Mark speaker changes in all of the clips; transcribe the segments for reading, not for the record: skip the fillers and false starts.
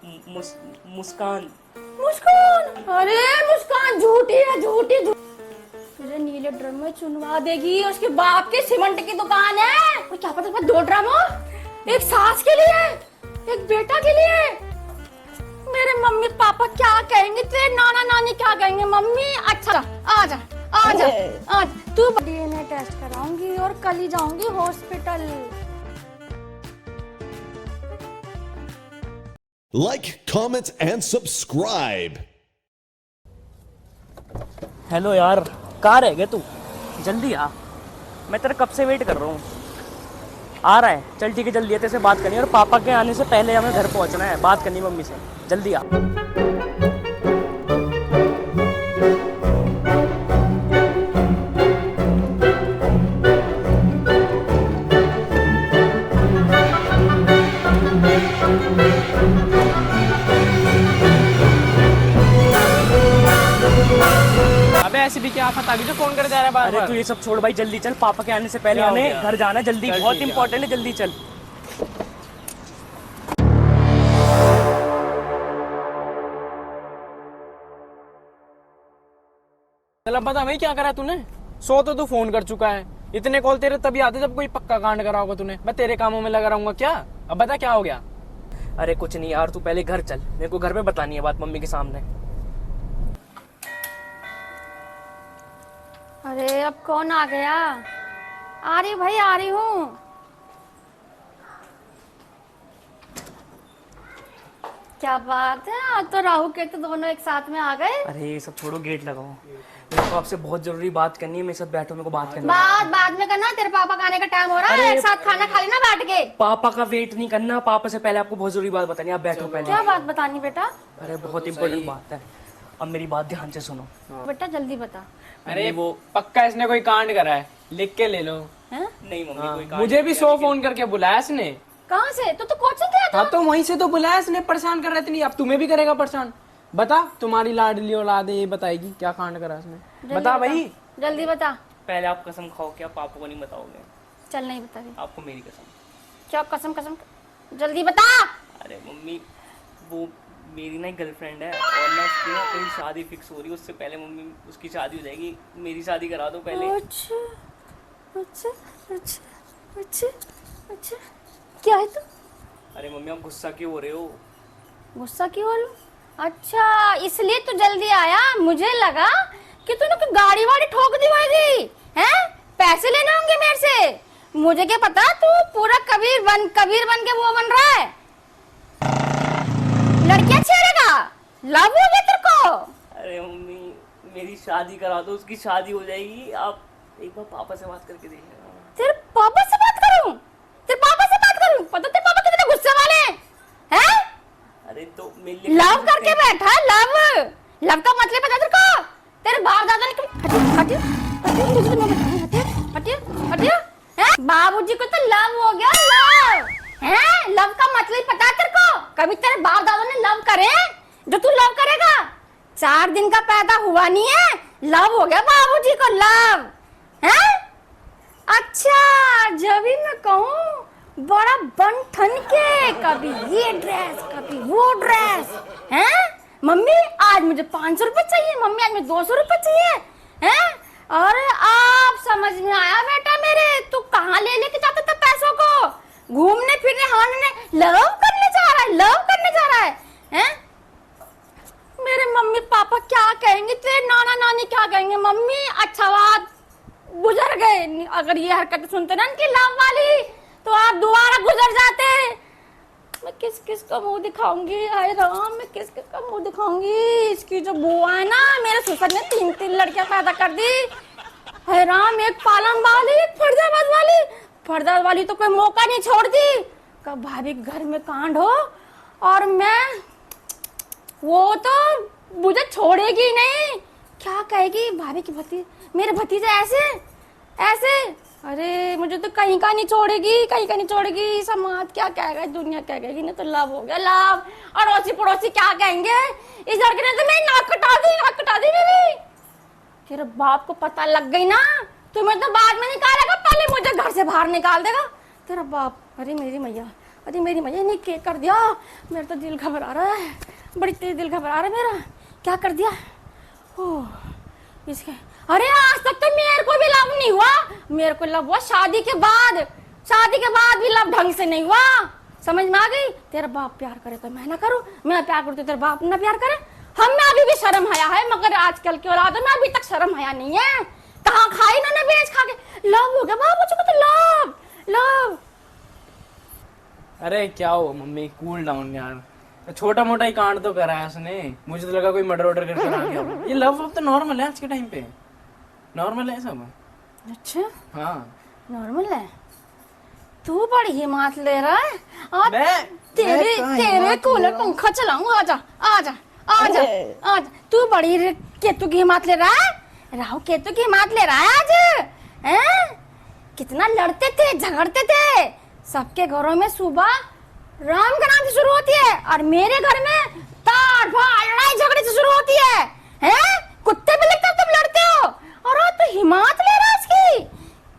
Speaker 1: मुस्कान।
Speaker 2: मुस्कान? अरे मुस्कान झूठी है, झूठी तुझे नीले ड्रम में चुनवा देगी। उसके बाप के सीमेंट की दुकान है। वो क्या पता 2 ड्रम हो, एक सास के लिए, एक बेटा के लिए। मेरे मम्मी पापा क्या कहेंगे, तेरे नाना नानी क्या कहेंगे। मम्मी अच्छा आजा आजा आज तू डीएनए टेस्ट कराऊंगी और कल ही जाऊंगी hospital.
Speaker 3: Like, comment and subscribe.
Speaker 1: Hello यार, कहाँ रह गया तू? जल्दी आ, मैं तेरा कब से वेट कर रहा हूँ। आ रहा है, चल ठीक है, जल्दी है, तेरे से बात करनी है और पापा के आने से पहले हमें घर पहुँचना है, बात करनी मम्मी से। जल्दी आ।
Speaker 4: अबे ऐसी भी क्या आफत आ गई जो फोन कर जा रहा है बार
Speaker 1: अरे
Speaker 4: बार?
Speaker 1: तू ये सब छोड़ भाई, जल्दी चल, पापा के आने से पहले
Speaker 4: क्या हो
Speaker 1: हमें
Speaker 4: गया?
Speaker 1: घर जाना है, जल्दी,
Speaker 4: चल
Speaker 1: बहुत
Speaker 4: ठीक है।
Speaker 1: इंपॉर्टेंट है, जल्दी चल।
Speaker 4: चल अब बता भाई क्या करा तूने? तो तू फोन कर चुका है, इतने कॉल तेरे तभी आते जब कोई पक्का कांड करा होगा तूने। मैं तेरे कामों में लगा रहूंगा क्या? अब बता क्या हो गया?
Speaker 1: अरे कुछ नहीं यार, तू पहले घर चल, मेरे को घर पे बतानी है बात मम्मी के सामने।
Speaker 2: अरे अब कौन आ गया? आ रही भाई, आ रही हूँ। क्या बात है, आज तो राहु केतु दोनों एक साथ में आ गए।
Speaker 1: अरे ये सब छोड़ो, गेट लगाओ, मेरे को आपसे बहुत जरूरी बात करनी है। मेरे साथ बैठो, मेरे को बात करनी है।
Speaker 2: बात बाद में करना, तेरे पापा का आने का टाइम हो रहा है। एक साथ खाना खा लेना बैठ के।
Speaker 1: पापा का वेट नहीं करना, पापा से पहले आपको बहुत जरूरी बात बतानी है, आप बैठो पहले।
Speaker 2: क्या बात बतानी बेटा?
Speaker 1: अरे बहुत इंपॉर्टेंट बात है, अब मेरी बात ध्यान से सुनो।
Speaker 2: बेटा जल्दी बता।
Speaker 4: अरे वो पक्का इसने कोई कांड करा है, लिख के ले लो।
Speaker 2: हैं?
Speaker 1: नहीं मम्मी, कोई काम
Speaker 4: मुझे भी 100 फोन करके बुलाया इसने।
Speaker 2: कहाँ से? तो कोचिंग गया था।
Speaker 4: हाँ तो वहीं से तो बुलाया इसने, परेशान कर रहे थे। नहीं अब तुम्हें भी करेगा परेशान। बता, तुम्हारी लाडली औलाद है, ये बताएगी क्या कांड करा इसने।
Speaker 2: जल्दी
Speaker 4: बता भाई।
Speaker 2: जल्दी बता।
Speaker 1: पहले आप कसम खाओ कि आप पापा को नहीं बताओगे।
Speaker 2: चल नहीं बता रही।
Speaker 1: आपको मेरी कसम।
Speaker 2: क्या कसम? कसम जल्दी बता।
Speaker 1: अरे मम्मी, वो मेरी ना एक गर्लफ्रेंड है और ना उसकी ना कहीं शादी फिक्स हो रही है, उससे पहले मम्मी उसकी शादी हो जाएगी, मेरी शादी करा दो पहले।
Speaker 2: अच्छा अच्छा अच्छा अच्छा अच्छा, क्या है तू?
Speaker 1: अरे मम्मी आप गुस्सा क्यों हो रहे हो?
Speaker 2: गुस्सा क्यों हो? अच्छा इसलिए तू जल्दी आया। मुझे लगा कि तूने कोई गाड़ी वाड़ी ठोक दी होगी, हैं? पैसे लेने होंगे मेरे से। मुझे क्या पता तू पूरा कबीर बन के वो बन रहा है। लड़कियां छेड़ेगा, लव हो गया तेरे को?
Speaker 1: अरे मम्मी मेरी शादी करा दो, उसकी शादी हो जाएगी, आप एक बार पापा से बात करके देखिए।
Speaker 2: तेरे पापा से बात करूं? तेरे पापा से बात करूं? पता तेरे पापा कितने गुस्से वाले हैं?
Speaker 1: अरे तो मेरे लिए
Speaker 2: लव करके बैठा है, लव का मतलब पता तेरे को? तेरे बाप दादा ने हटियो हैं? बाबूजी को तो लव हो गया, लव हैं? लव का मतलब पता है तेरे को? कभी तेरे बाप दादा ने लव करे जो तू लव करेगा? 4 दिन का पैदा हुआ नहीं है, लव हो गया बाबूजी को, लव हैं? अच्छा जब भी मैं कहूँ बड़ा बन ठन के, कभी ये ड्रेस कभी वो ड्रेस, हैं? मम्मी आज मुझे 500 रुपए चाहिए, मम्मी आज मुझे 200 रुपए चाहिए, हैं? अरे आप समझ में आया बेटा मेरे, तू कहाँ ले लेके जाता था पैसों को? घूमने फिरने हारने, लव करने जा रहा है, लव करने जा रहा है, हैं? मेरे मम्मी पापा क्या कहेंगे, तेरे नाना नानी क्या कहेंगे? मम्मी अच्छा बात गुजर गए, अगर ये हरकत सुनते ना इनकी लव वाली तो आप दोबारा गुजर जाते। मैं किस किस का मुंह दिखाऊंगी? हाय राम, मैं किस किस का मुंह दिखाऊंगी? इसकी जो बुआ है ना, मेरे ससुर ने 3 लड़कियां पैदा कर दी। हाय राम, एक पालम वाली, एक फरदाबाद वाली तो कोई मौका नहीं छोड़ती। कब भाभी के घर में कांड हो और मैं, वो तो मुझे छोड़ेगी नहीं। क्या कहेगी भाभी की मेरे भतीजे ऐसे। अरे मुझे तो कहीं का नहीं छोड़ेगी। समाज क्या कहेगा, दुनिया क्या कहेगी? नहीं तो लव हो गया, लव। अड़ोसी पड़ोसी क्या कहेंगे? इस लड़के ने तो मेरी नाक कटा दी मेरी। तेरे बाप को पता लग गई ना, तुम्हें तो बाद में निकालेगा, पहले मुझे घर से बाहर निकाल देगा तेरा बाप। अरे मेरी मैया, अरे मेरी मैया ने क्या कर दिया, मेरा तो दिल घबरा रहा है, बड़ी तेज दिल घबरा रहा है मेरा, क्या कर दिया। ओह इसके, अरे आज तक तो मेरे को भी लव नहीं हुआ, मेरे को लव हुआ शादी के बाद, शादी के बाद भी लव ढंग से नहीं हुआ, समझ में आ गई। तेरा बाप प्यार करे तो मैं ना करूं, मैं प्यार करती तेरा बाप ना प्यार करे, हम में अभी भी शर्म हया है, मगर आजकल की औलाद में अभी तक शर्म हया नहीं है। कहाँ खाई ना बेच खा के लव हो गया बाबू जी को, तो लव लव।
Speaker 4: अरे क्या हो मम्मी, कूल डाउन यार, छोटा मोटा ही कांड तो करा है उसने, मुझे तो लगा कोई मर्डर वर्डर करके आ गया। ये लव तो नॉर्मल है आज के टाइम पे, नॉर्मल है सब।
Speaker 2: अच्छा
Speaker 4: हाँ
Speaker 2: नॉर्मल है, तू बड़ी हिम्मत ले रहा है आज, तेरे
Speaker 4: कहाँ
Speaker 2: तेरे
Speaker 4: हिम्मत
Speaker 2: कूलर
Speaker 4: ले रहा?
Speaker 2: पंखा चलाऊं, आजा आजा आजा आजा, तू बड़ी केतु की हिम्मत ले रहा है, राहु केतु की हिम्मत ले रहा है आज, हैं? कितना लड़ते थे झगड़ते थे, सबके घरों में सुबह राम का नाम से शुरू होती है और मेरे घर में ताड़ फाड़ लड़ाई झगड़े से शुरू होती है, हैं? कुत्ते भी लगता तुम लड़ते हो, और आज तो हिम्मत ले रहा है इसकी,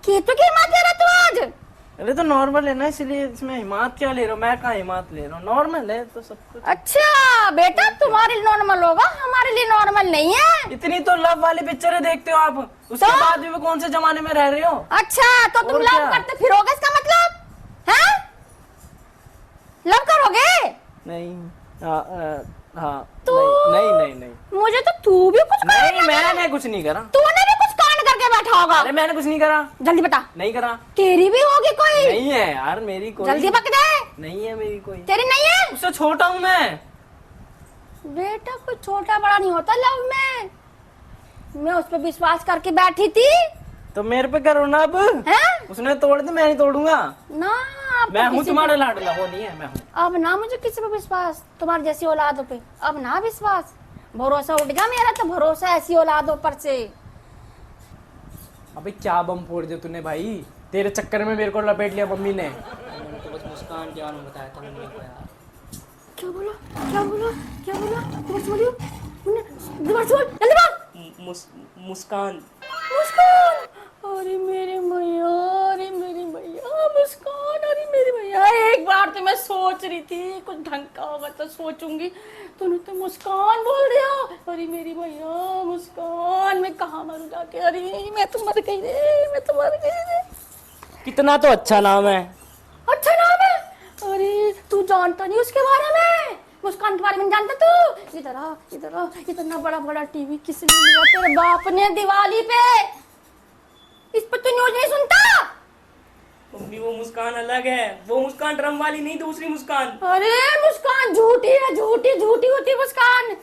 Speaker 2: केतु की हिम्मत ले रहा तू आज।
Speaker 4: अरे तो नॉर्मल है ना, इसलिए इसमें हिम्मत क्या ले रहा हूँ मैं, कहाँ हिम्मत ले रहा हूँ, नॉर्मल है तो सब कुछ।
Speaker 2: अच्छा बेटा तुम्हारे लिए नॉर्मल होगा, हमारे लिए नॉर्मल नहीं है।
Speaker 4: इतनी तो लव वाली पिक्चरें देखते हो आप, उसके
Speaker 2: तो?
Speaker 4: बाद भी वो कौन से जमाने में रह रहे हो।
Speaker 2: अच्छा तो तुम
Speaker 4: और
Speaker 2: लव
Speaker 4: क्या?
Speaker 2: करते फिरोगे, इसका मतलब है लव करोगे।
Speaker 4: नहीं हाँ
Speaker 2: तो
Speaker 4: नहीं नहीं नहीं
Speaker 2: मुझे तो तू भी कुछ
Speaker 4: नहीं, मैंने कुछ नहीं करा।
Speaker 2: तूने भी कुछ कांड करके बैठा होगा।
Speaker 4: अरे मैंने कुछ नहीं करा,
Speaker 2: जल्दी बता,
Speaker 4: नहीं करा।
Speaker 2: तेरी भी होगी कोई।
Speaker 4: नहीं है यार मेरी कोई,
Speaker 2: जल्दी बक जाए,
Speaker 4: नहीं है मेरी कोई,
Speaker 2: तेरी नहीं है।
Speaker 4: उससे छोटा हूँ मैं।
Speaker 2: बेटा कोई छोटा बड़ा नहीं होता लव में, मैं उस पर विश्वास करके बैठी थी।
Speaker 4: तो मेरे पे करो ना अब,
Speaker 2: हैं?
Speaker 4: उसने तोड़ दे मैं नहीं तोड़ूंगा,
Speaker 2: ना अब
Speaker 4: मैं
Speaker 2: तो
Speaker 4: हूँ
Speaker 2: किसी
Speaker 4: तुम्हारा लाडला, वो नहीं है मैं हूँ।
Speaker 2: पे- अब ना मुझे किसी पे विश्वास, तुम्हारी जैसी औलादों पे अब ना विश्वास, भरोसा उठ गया मेरा तो, भरोसा ऐसी औलादों पर से।
Speaker 4: अबे क्या बम फोड़ दिया तूने भाई, तेरे चक्कर में मेरे को लपेट लिया मम्मी ने।
Speaker 1: मैंने तो बस मुस्कान के बारे में बताया था मम्मी को यार।
Speaker 2: क्या बोला क्या बोला क्या बोला, दोबारा बोलियो, दोबारा बोल जल्दी बोल।
Speaker 1: मुस्कान।
Speaker 2: मुस्कान, अरे मेरे मैया, अरे मेरी मैया मुस्कान, अरे मेरी मैया, एक बार तो मैं सोच रही थी कुछ ढंग का होगा तो सोचूंगी, तूने तो मुस्कान बोल दिया। अरे मेरी मैया मुस्कान, मैं कहाँ मरूं जाके, अरे मैं तो मर गई रे, मैं तो मर गई रे।
Speaker 1: कितना तो अच्छा नाम है।
Speaker 2: अच्छा नाम है, अरे तू जानता नहीं उसके बारे में, मुस्कान के बारे में जानता तू। इधर आ इधर आ, इतना बड़ा बड़ा टीवी किसने लिया, तेरे बाप ने दिवाली पे, इस पर तू न्यूज नहीं सुनता।
Speaker 1: मम्मी वो मुस्कान अलग है, वो मुस्कान ड्रम वाली नहीं, दूसरी मुस्कान।
Speaker 2: अरे मुस्कान झूठी है, झूठी झूठी होती मुस्कान,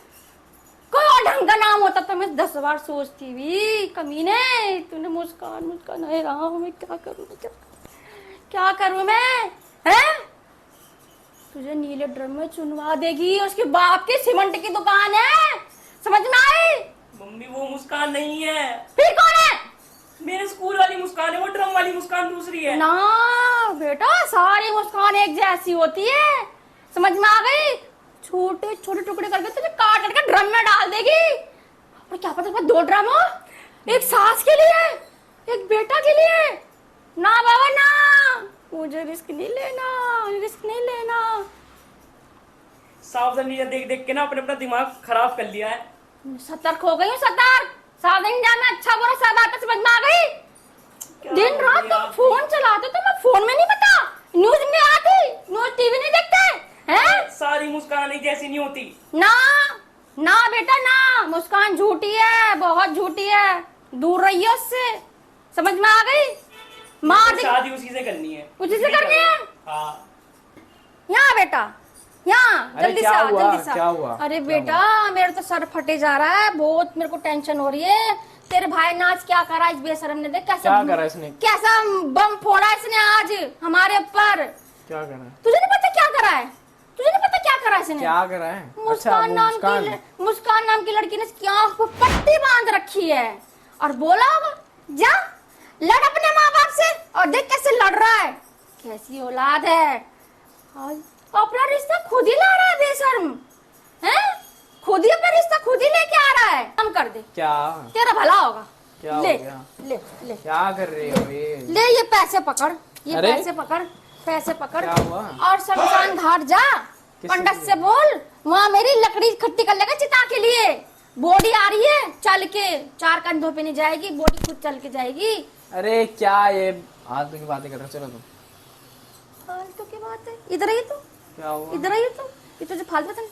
Speaker 2: कोई और ढंग का नाम होता तो मैं 10 बार सोचती भी, कमीने तूने मुस्कान मुस्कान, अरे राम मैं क्या करूं, क्या करूं मैं, हैं? तुझे नीले ड्रम में चुनवा देगी, उसके बाप की सीमेंट की दुकान है, समझ में आई।
Speaker 1: मम्मी वो मुस्कान नहीं है,
Speaker 2: फिर कौन है?
Speaker 1: मेरे स्कूल वाली मुस्कान है, वो ड्रम वाली मुस्कान दूसरी है।
Speaker 2: ना बेटा सारी मुस्कान एक जैसी होती है, समझ में आ गई। छोटे छोटे टुकड़े करके तुझे काट करके ड्रम में डाल देगी, और क्या पता 2 ड्रम हो, एक सास के लिए एक बेटा के लिए। ना बाबा ना, मुझे रिस्क नहीं लेना, रिस्क नहीं लेना।
Speaker 1: सावधानी देख देख के ना अपने अपना दिमाग खराब कर लिया है।
Speaker 2: सतर्क हो गई हूँ, सतर्क, सावधानी जाना, अच्छा बुरा सब आता, समझ में आ गई। दिन रात तुम फोन चलाते तो मैं फोन में नहीं बता, न्यूज में आती, न्यूज टीवी नहीं देखते हैं।
Speaker 1: सारी मुस्कान एक जैसी नहीं होती।
Speaker 2: ना ना बेटा ना, मुस्कान झूठी है, बहुत झूठी है, दूर रहिए उससे, समझ में आ गई। मार दे,
Speaker 1: शादी उसी से करनी है,
Speaker 2: उसी से करनी है।
Speaker 1: हाँ
Speaker 2: यहाँ बेटा यहाँ
Speaker 4: अरे
Speaker 2: जल्दी से
Speaker 4: क्या
Speaker 2: आ,
Speaker 4: हुआ?
Speaker 2: जल्दी से आ।
Speaker 4: क्या हुआ?
Speaker 2: अरे
Speaker 4: क्या
Speaker 2: बेटा मेरा तो सर फटे जा रहा है, बहुत मेरे को टेंशन हो रही है। तेरे भाई ने आज क्या करा इस बेशरम ने, देख कैसा
Speaker 4: क्या करा इसने?
Speaker 2: कैसा बम फोड़ा इसने आज हमारे ऊपर।
Speaker 4: क्या करा है?
Speaker 2: तुझे नहीं पता क्या करा है, तुझे नहीं पता क्या करा इसने?
Speaker 4: क्या करा है?
Speaker 2: मुस्कान नाम
Speaker 4: मुस्कान।
Speaker 2: की मुस्कान नाम की लड़की ने इसकी आंख पर पट्टी बांध रखी है और बोला होगा जा लड़ अपने माँ बाप से, और देख कैसे लड़ रहा है, कैसी औलाद है। आज अपना रिश्ता खुद ही ला रहा है बेशर्म, हैं? खुद ही अपना रिश्ता खुद ही लेके आ रहा है। काम कर दे,
Speaker 4: क्या
Speaker 2: तेरा भला होगा।
Speaker 4: क्या हो
Speaker 2: ले
Speaker 4: गया?
Speaker 2: ले ले
Speaker 4: क्या कर रही हो ये?
Speaker 2: ले, ये पैसे पकड़, ये
Speaker 4: अरे?
Speaker 2: पैसे पकड़, पैसे पकड़
Speaker 4: क्या हुआ?
Speaker 2: और शमशान घाट जा, पंडित से बोल वहाँ मेरी लकड़ी इकट्ठी कर लेगा चिता के लिए। बॉडी आ रही है चल के, 4 कंधों पे नहीं जाएगी, बॉडी खुद चल के जाएगी।
Speaker 4: अरे क्या ये फालतू की बातें कर रहे हो, चलो तुम।
Speaker 2: फालतू की बात है, इधर ही तू,
Speaker 4: क्या हुआ?
Speaker 2: इधर ही तू, ये तुझे फालतू पता नहीं,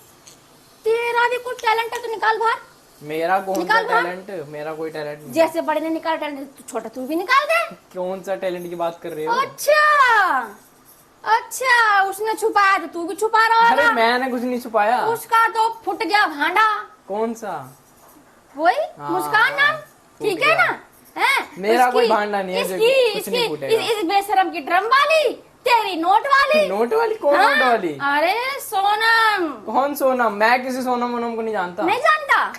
Speaker 2: तेरा भी कुछ टैलेंट है तो निकाल बाहर।
Speaker 4: मेरा कौन सा
Speaker 2: निकाल बाहर।
Speaker 4: टैलेंट? मेरा कोई टैलेंट नहीं।
Speaker 2: जैसे बड़े ने निकाल टैलेंट, तू छोटा तू भी निकाल दे।
Speaker 4: कौन सा टैलेंट की बात कर रहे हो?
Speaker 2: अच्छा अच्छा, उसने छुपाया तो तू भी छुपा रहा
Speaker 4: अरे
Speaker 2: होगा।
Speaker 4: मैंने कुछ नहीं छुपाया।
Speaker 2: उसका तो फुट गया भांडा।
Speaker 4: कौन सा?
Speaker 2: वही
Speaker 4: हाँ,
Speaker 2: मुस्कान नाम,
Speaker 4: फूट
Speaker 2: ठीक है
Speaker 4: गया।
Speaker 2: ना? हैं?
Speaker 4: मेरा कोई भांडा नहीं है जो
Speaker 2: इसकी
Speaker 4: कुछ नहीं
Speaker 2: इसकी
Speaker 4: फूटेगा।
Speaker 2: इस बेशरम की ड्रम वाली, तेरी नोट वाली।
Speaker 4: नोट वाली? कौन
Speaker 2: हाँ?
Speaker 4: नोट वाली?
Speaker 2: अरे सोनम।
Speaker 4: कौन सोनम? मैं किसी सोनम वोनम को नहीं जानता।
Speaker 2: नहीं जानता?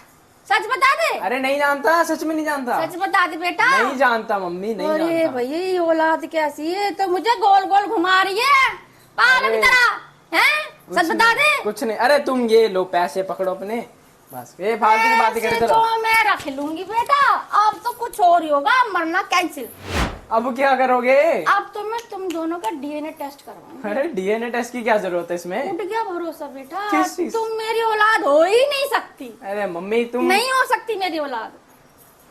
Speaker 2: सच बता दे।
Speaker 4: अरे नहीं जानता, सच में नहीं जानता।
Speaker 2: सच बता दे बेटा।
Speaker 4: नहीं जानता मम्मी, नहीं
Speaker 2: अरे
Speaker 4: जानता।
Speaker 2: भैया ये औलाद कैसी है, तो मुझे गोल गोल घुमा रही है पागल की तरह, हैं? सच बता दे।
Speaker 4: कुछ नहीं। अरे तुम ये लो पैसे पकड़ो अपने, बस ये फालतू की बातें
Speaker 2: ऐसे
Speaker 4: करते रहो।
Speaker 2: तो मैं रख लूंगी बेटा, अब तो कुछ और ही होगा, मरना कैंसिल।
Speaker 4: अब क्या करोगे?
Speaker 2: अब तो मैं तुम दोनों का डीएनए टेस्ट करवाऊंगी।
Speaker 4: अरे डीएनए टेस्ट की क्या जरूरत है इसमें?
Speaker 2: उठ गया भरोसा बेटा,
Speaker 4: किस चीज?
Speaker 2: तुम मेरी औलाद हो ही नहीं सकती।
Speaker 4: अरे मम्मी तुम
Speaker 2: नहीं हो सकती मेरी औलाद।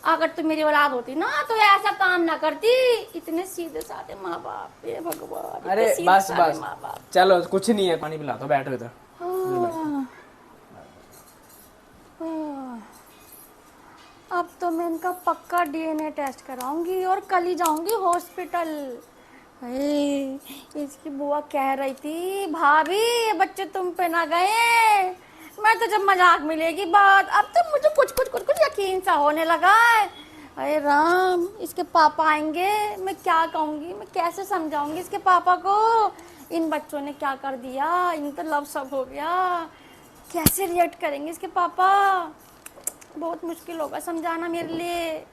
Speaker 2: अगर तुम मेरी औलाद होती ना तो ऐसा काम ना करती। इतने सीधे साधे माँ बाप, हे भगवान, इतने
Speaker 4: अरे
Speaker 2: सीधे
Speaker 4: बस
Speaker 2: साधे
Speaker 4: बस
Speaker 2: माँ बाप।
Speaker 4: चलो कुछ नहीं है, पानी पिला दो, बैठो इधर।
Speaker 2: अब तो मैं इनका पक्का डीएनए टेस्ट कराऊंगी और कल ही जाऊंगी हॉस्पिटल। इसकी बुआ कह रही थी भाभी ये बच्चे तुम पे ना गए। मैं तो जब मजाक मिलेगी बात, अब तो मुझे कुछ कुछ कुछ कुछ यकीन सा होने लगा है। अरे राम, इसके पापा आएंगे, मैं क्या कहूंगी, मैं कैसे समझाऊंगी इसके पापा को इन बच्चों ने क्या कर दिया, इन तो लव सब हो गया। कैसे रिएक्ट करेंगे इसके पापा, बहुत मुश्किल होगा समझाना मेरे लिए।